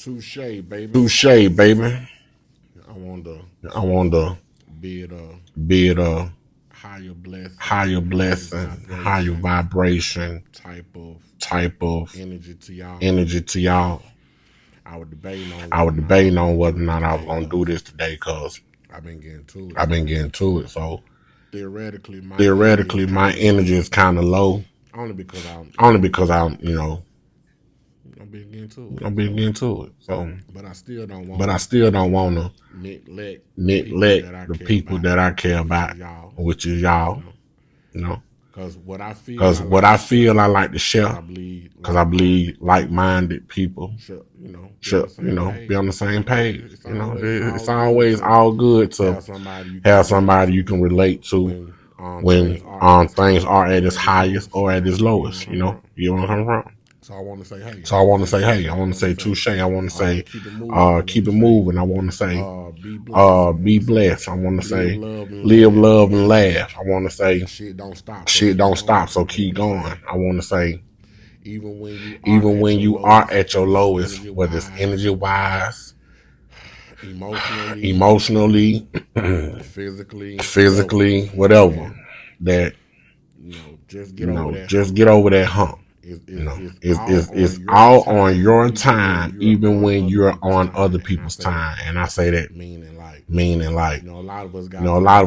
Touche, baby. Touche, baby. I want to I want to bid bid a higher blessing, higher vibration type of energy to y'all. energy to y'all. I was debating on I was debating on whether or not I was gonna do this today because I've been getting to it. I've been getting to it. So Theoretically, my energy is kind of low. only because I'm I've been getting to it. I've been getting to it. So, But I still don't want to neglect neglect the people that I care about, y'all. which is y'all. You know, Because what I feel I like to share, because I believe like-minded people should, should, be on the same page. It's always good all good to have somebody you can relate to when things are at its highest or at its lowest. You know what I'm coming from. So I want to say, hey. So I want to say, hey. I want to say, touche. I want to say, keep it moving. I want to say, be blessed. I want to say, live, love, and laugh. I want to say, Shit don't stop. shit don't stop, so keep going. I want to say, even when you are at your lowest, whether it's energy wise, emotionally, physically, whatever, that just get over that hump. It's all on your time, even when you're on other people's time. And I say that meaning like, a lot of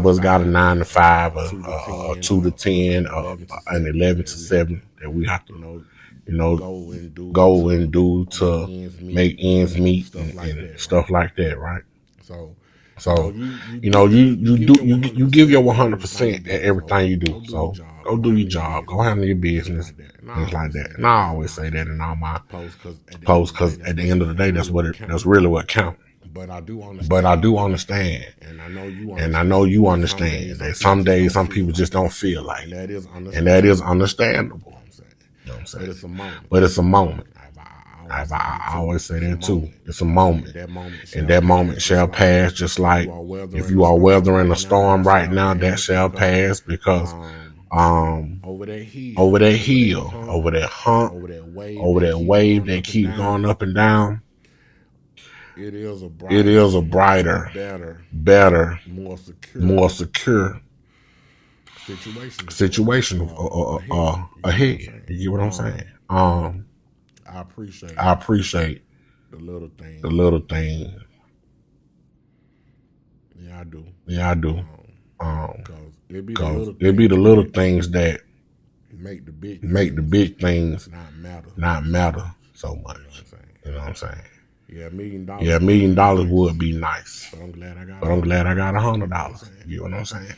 us got a 9 to 5, a 2 to 10, an 11 to 7 that we have to, go and do to make ends meet and stuff like that, right? So, you give your 100% at everything you do. So go do your job, go handle your business, things like that. And I always say that in all my posts, because at the end of the day, that's really what counts. But I do understand, and I know you understand that some days some people just don't feel like it, and that is understandable. You know what I'm saying? But it's a moment. I always say that too. It's a moment, and that moment shall pass. Just like if you are weathering a storm right now, that shall pass, because over that hill, over that hump, over that wave that keeps going up and down, it is a brighter, better, more secure situation ahead. You get what I'm saying? I appreciate the little things. Yeah, I do. Because it be the little things that make the big things not matter so much. You know what I'm saying? Yeah, $1 $1 million would be nice, but I'm glad I got $100. You know what I'm saying?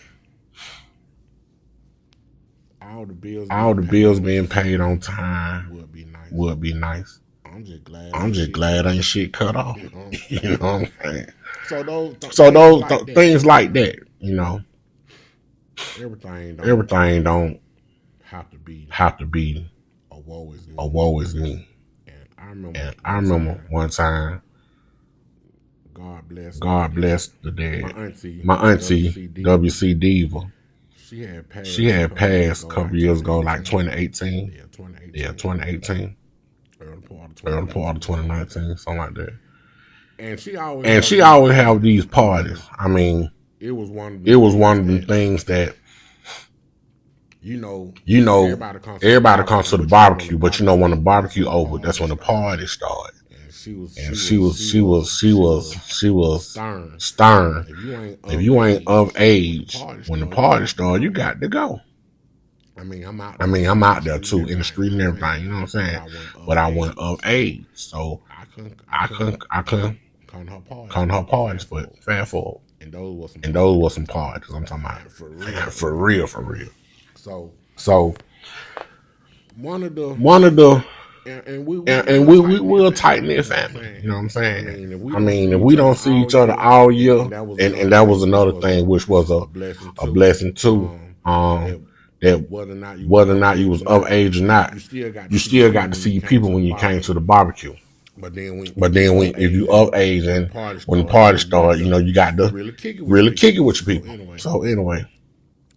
All the bills being paid on time would be nice. I'm just glad ain't shit cut off. You know what I'm saying? So those things like that, everything don't have to be a woe is me. And I remember one time, God bless the dead. My auntie, WC Diva, she had passed a couple years ago, like 2018. Yeah, 2018. Early part of 2019, something like that. And she always have these parties. I mean, it was one of the things that, everybody comes to the barbecue, but when the barbecue over, that's when the party started. And she was stern. If you ain't of age when the party started, you got to go. I mean, I'm out there too, in the street and everything. You know what I'm saying? But I wasn't of age, so I couldn't come to her parties. But fast forward, and those were some parties. I'm talking about for real. So one of the and we will tighten it family. You know what I'm saying? I mean, if we don't see each other all year, and that was another thing, which was a blessing too. That whether or not you was of age or not, you still got to see people when you came to the barbecue. But then if you of age, and when the party started, you got to really kick it with your people. So anyway,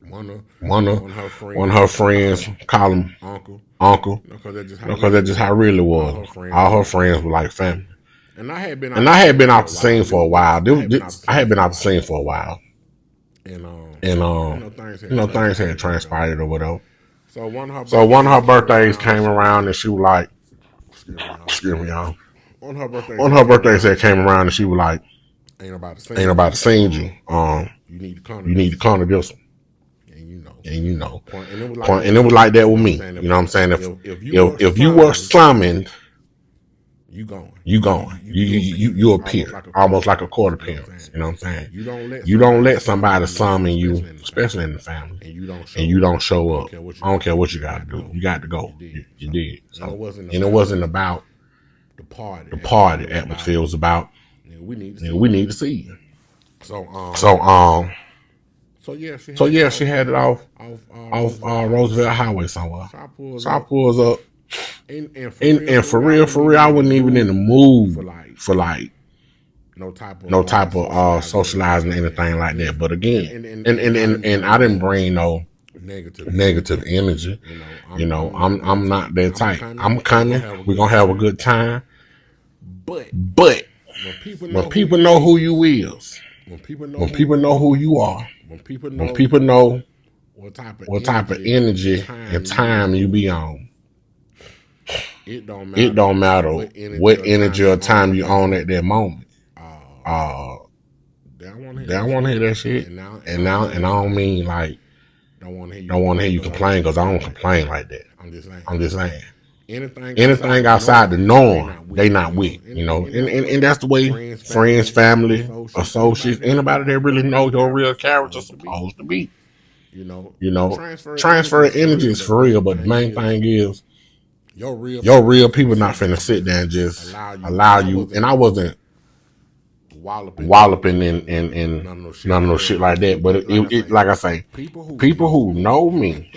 one of her friends, call him uncle, because that's just how it really was. All her friends were like family. And I had been and I had been out the scene for a while. I had been out the scene for a while, and things had transpired or whatever. So one of So her one of her birthdays birthdays came around, and she was like, excuse me, y'all. On her birthday, said came around, and she was like, Ain't about ain't about to sing you. You need to come You need to come to this one. And and it was like that with me. You know what I'm saying? If you were summoned, you going. you going. You appear almost like a court appearance. You know what I'm saying? You don't let somebody summon you, especially in the family, and you don't show up. I don't care what you got to do. You got to go. You did. So, and it wasn't about the party. The party atmosphere was about. We need to see you. So yeah, she had it off Roosevelt Highway somewhere. So I pulls up. And for real, I wasn't even in the mood for like no type of socializing or anything like that. But again, and I didn't bring no negative energy. You know, I'm not that type. I'm coming. We're gonna have a good time. But when people know who you is, when people know who you are, when people know what type of energy and time you be on, it don't matter what energy or time you on at that moment. They don't want to hear that shit. And I don't mean like don't want to hear you complain, because I don't complain like that. I'm just saying. Anything outside the norm, they not with, you know. And that's the way friends, family, associates, anybody that really knows your real character is supposed to be. You know, transfer energy is for real, but the main thing is your real people not finna sit there and just allow you. And I wasn't walloping in none of those shit like that. But it like I say, people who know me,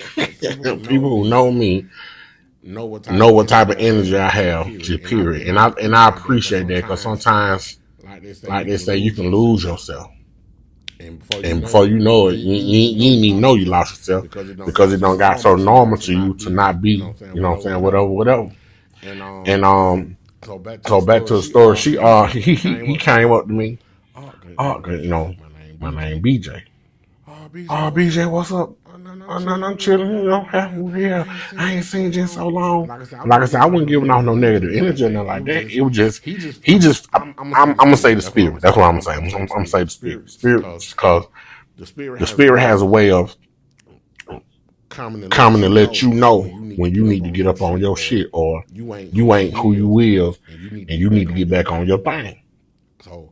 know what type of energy I have, just period. And I appreciate that, because sometimes, like they say, you can lose yourself. And before you know it, you ain't even know you lost yourself, because it don't got so normal to you to not be, you know what I'm saying, whatever. And so back to the story, he came up to me. You know, my name BJ. BJ, what's up? I'm chilling, you know. Yeah, I ain't seen you in so long. Like I said, I wasn't giving off no negative energy or nothing like that. It was just, he just, I'm gonna say the spirit. That's what I'm saying. I'm gonna say the spirit. Because the spirit has a way of coming to let you know when you need to get up on your shit, or you ain't who you is, and you need to get back on your thing.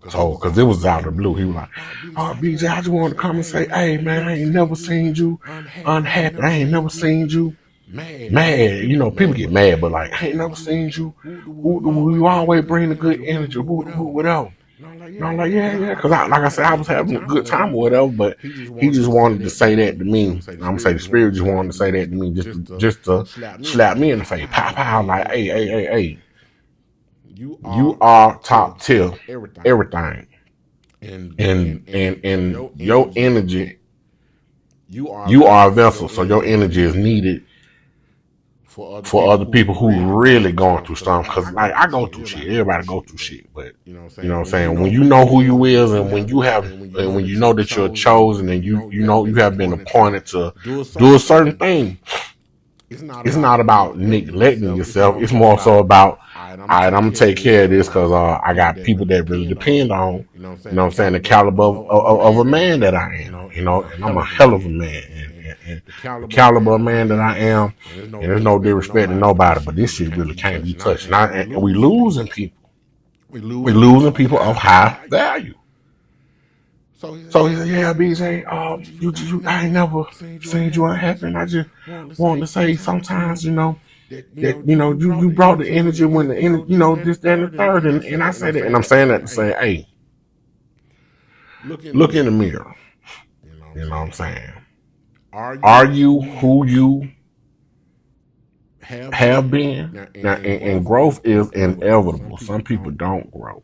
So, because it was out of the blue, he was like, "Oh, BJ, I just wanted to come and say, hey, man, I ain't never seen you unhappy. I ain't never seen you mad. You know, people get mad, but like, I ain't never seen you. You always bring the good energy, whatever." And I'm like, yeah, because like I said, I was having a good time or whatever, but he just wanted to say that to me. I'm gonna say the spirit just wanted to say that to me, just to slap me in the face, pow, like, hey. You are top tier, everything, and your energy. You are a vessel, so your energy is needed for other people who really going through something. Because like I go through shit, everybody go through shit, but you know what I'm saying. When you know who you is, and when you know that you're chosen, and you know you have been appointed to do a certain thing. It's not about neglecting yourself. It's more so about, all right, I'm gonna take care of this, because I got people that really depend on, you know what I'm saying, the caliber of a man that I am, you know, and I'm a hell of a man, and the caliber of man that I am, and there's no disrespect to nobody, but this shit really can't be touched. And we losing people. We losing people of high value. So he said, yeah, BJ, I ain't never seen you unhappy, and I just wanted to say sometimes, you know, that, you know, you brought the energy when the energy, you know, this, that, and the third, and I say that, and I'm saying that to say, hey, look in the mirror, you know what I'm saying? Are you who you have been? Now, and growth is inevitable. Some people don't grow.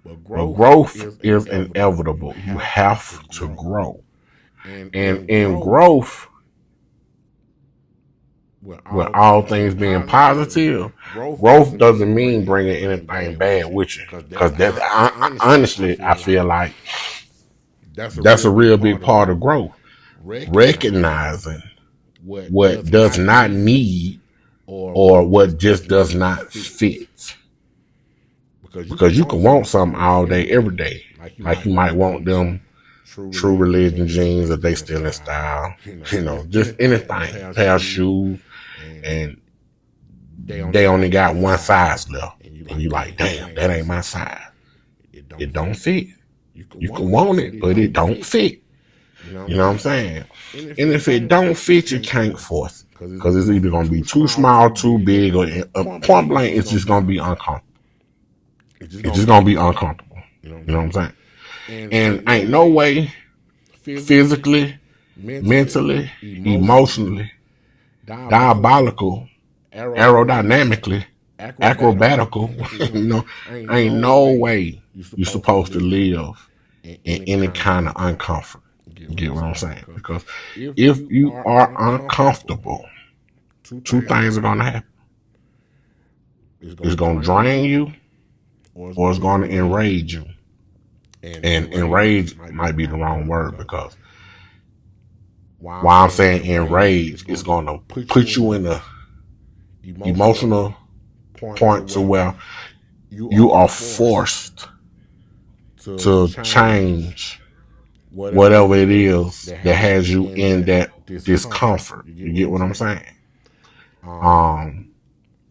But growth is inevitable. You have to grow. And in growth, with all things being positive, growth doesn't mean bringing anything bad with you. Because honestly, I feel like that's a real big part of growth. Recognizing what does not need or what just does not fit. Because you can want something all day, every day. Like you might want them true religion jeans if they still in style. Just anything. Pair of shoes. And they only got one size left. And you like, damn, that ain't my size. It don't fit. You can want it, but it don't fit. You know what I'm saying? And if it don't fit, you can't force it. Because it's either going to be too small, too big, or point blank, it's just going to be uncomfortable. It's just going to be uncomfortable. You know what I'm saying? And ain't no way, physically, mentally, emotionally, diabolical, aerodynamically, acrobatical, ain't no way you're supposed to live in any kind of uncomfort. You get what I'm saying? Because if you are uncomfortable, two things are going to happen. It's going to drain you, or it's going to enrage you. And enrage might be the wrong word, because while I'm saying enrage, it's going to put you in a emotional point to where you are forced to change whatever it is that has you in that discomfort. You get what I'm saying?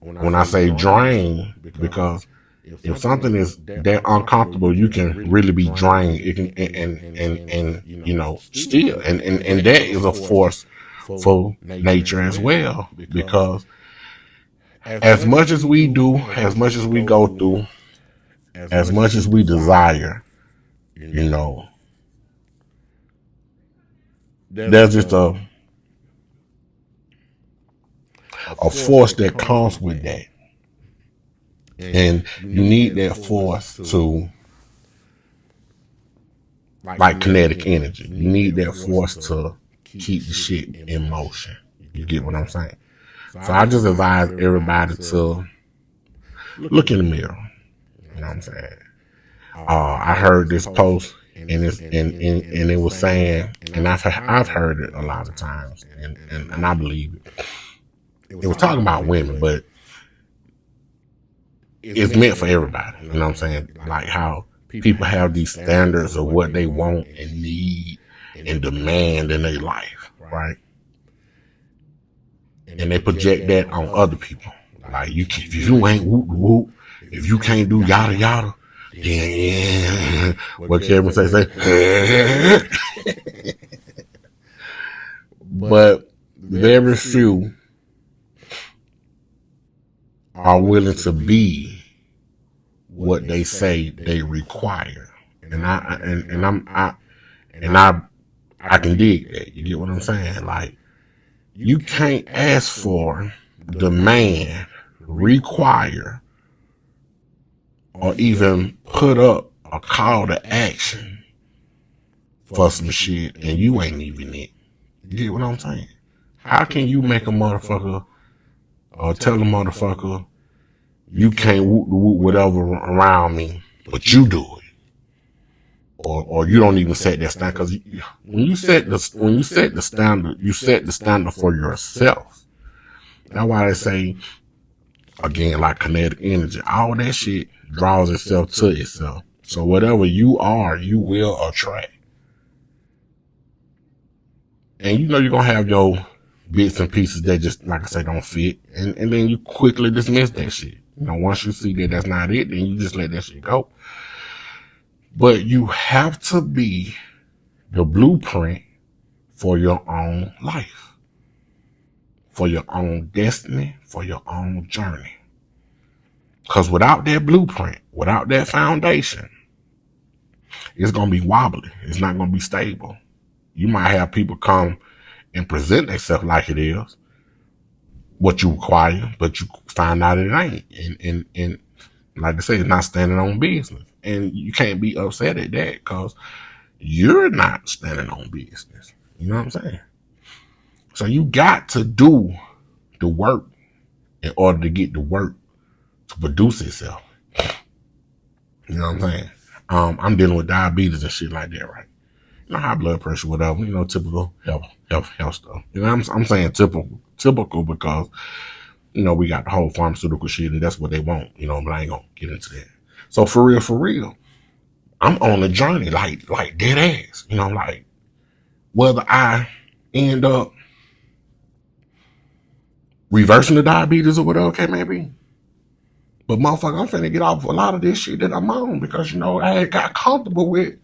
When I say drain, because if something is that uncomfortable, you can really be drained. It can and still and that is a forceful nature as well, because as much as we do, as much as we go through, as much as we desire, there's just a force that comes with that. And you need that force to, like kinetic energy, you need that force to keep the shit in motion. You get what I'm saying? So I just advise everybody to look in the mirror. You know what I'm saying? I heard this post, and it was saying, and I've heard it a lot of times, and I believe it. It was talking about women, but it's meant for everybody. You know what I'm saying? Like how people have these standards of what they want and need and demand in their life, right? And they project that on other people. Like if you ain't whoop whoop, if you can't do yada yada, then what Kevin say. But very few are willing to be what they say they require, and I can dig that. You get what I'm saying? Like, you can't ask for, demand, require, or even put up a call to action for some shit, and you ain't even it. You get what I'm saying? How can you make a motherfucker or tell a motherfucker you can't whoop the whoop whatever around me, but you do it, or you don't even set that standard? Because when you set the standard, you set the standard for yourself. That's why they say, again, like kinetic energy, all that shit draws itself to itself. So whatever you are, you will attract. And you're gonna have your bits and pieces that just, like I say, don't fit, and then you quickly dismiss that shit. Once you see that that's not it, then you just let that shit go. But you have to be the blueprint for your own life, for your own destiny, for your own journey. Because without that blueprint, without that foundation, it's going to be wobbly. It's not going to be stable. You might have people come and present themselves like it is what you require, but you find out it ain't. And like I say, it's not standing on business. And you can't be upset at that, because you're not standing on business. You know what I'm saying? So you got to do the work in order to get the work to produce itself. You know what I'm saying? I'm dealing with diabetes and shit like that, right? You know, high blood pressure, whatever. You know, typical health stuff. You know, I'm saying typical because you know we got the whole pharmaceutical shit, and that's what they want. You know, but I ain't gonna get into that. So for real, I'm on a journey, like dead ass. You know, like whether I end up reversing the diabetes or whatever it may be. But motherfucker, I'm finna get off a lot of this shit that I'm on because, you know, I had got comfortable with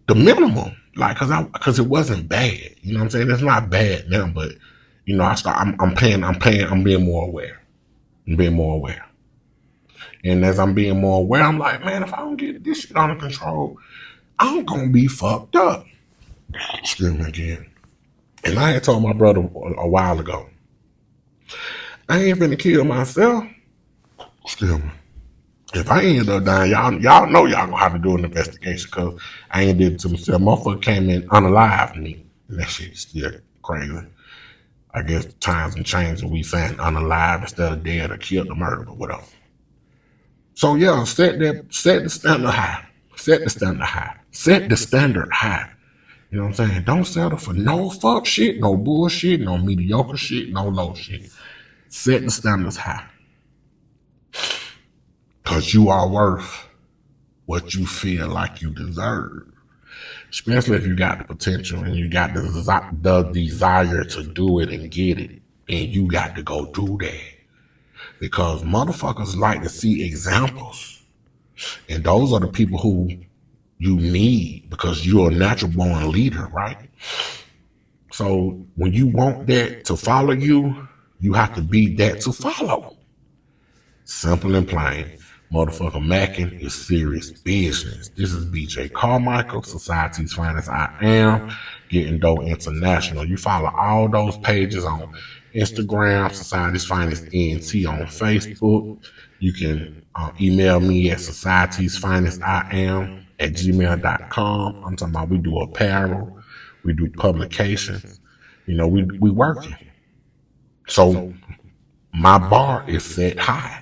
the minimum. Like, cause it wasn't bad. You know what I'm saying? It's not bad now, but you know, I'm being more aware. I'm being more aware. And as I'm being more aware, I'm like, man, if I don't get this shit under control, I'm gonna be fucked up. Excuse me again. And I had told my brother a while ago, I ain't finna kill myself. Excuse me. If I end up dying, y'all know y'all gonna have to do an investigation because I ain't did it to myself. Motherfucker came in unalive to me. And that shit is still crazy. I guess times and changed and we saying unalive instead of dead or killed or murdered or whatever. So yeah, set the standard high. Set the standard high. Set the standard high. You know what I'm saying? Don't settle for no fuck shit, no bullshit, no mediocre shit, no low shit. Set the standards high. Because you are worth what you feel like you deserve. Especially if you got the potential and you got the desire to do it and get it. And you got to go do that. Because motherfuckers like to see examples. And those are the people who you need because you're a natural born leader, right? So when you want that to follow you, you have to be that to follow. Simple and plain. Motherfucker Mackin is serious business. This is BJ Carmichael, Society's Finest I Am, Getting Dough International. You follow all those pages on Instagram, Society's Finest ENT on Facebook. You can email me at societysfinestiam@gmail.com. I'm talking about we do apparel, we do publications. You know, we working. So my bar is set high.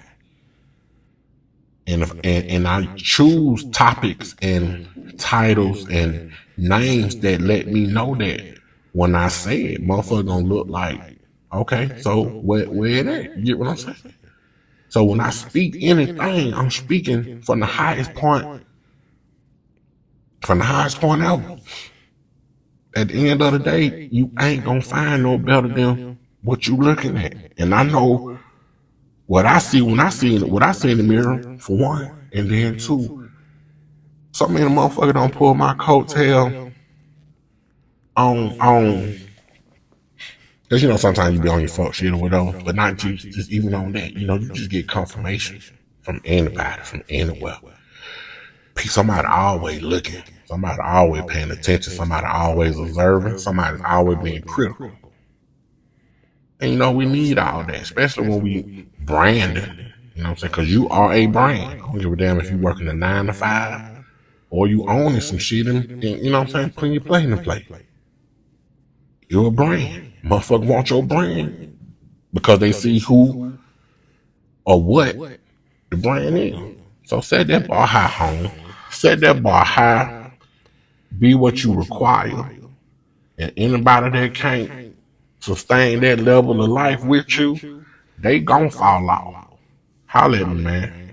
And I choose topics and titles and names that let me know that when I say it, motherfucker gonna look like, okay, so where it at? You get what I'm saying? So when I speak anything, I'm speaking from the highest point ever. At the end of the day, you ain't gonna find no better than what you looking at. And I know what I see what I see in the mirror, for one, and then two, so many motherfuckers don't pull my coattail on because you know sometimes you be on your fuck shit or whatever, but not just even on that. You know, you just get confirmation from anybody, from anywhere. Somebody always looking, somebody always paying attention, somebody always observing, somebody always being critical. And you know, we need all that, especially when we branding. You know what I'm saying? Because you are a brand. I don't give a damn if you working a 9 to 5 or you owning some shit and you know what I'm saying? Putting your plate in the plate. You're a brand. Motherfucker want your brand because they see who or what the brand is. So set that bar high, home. Set that bar high. Be what you require. And anybody that can't sustain that level of life with you, they gon' fall off. Holler at me, man.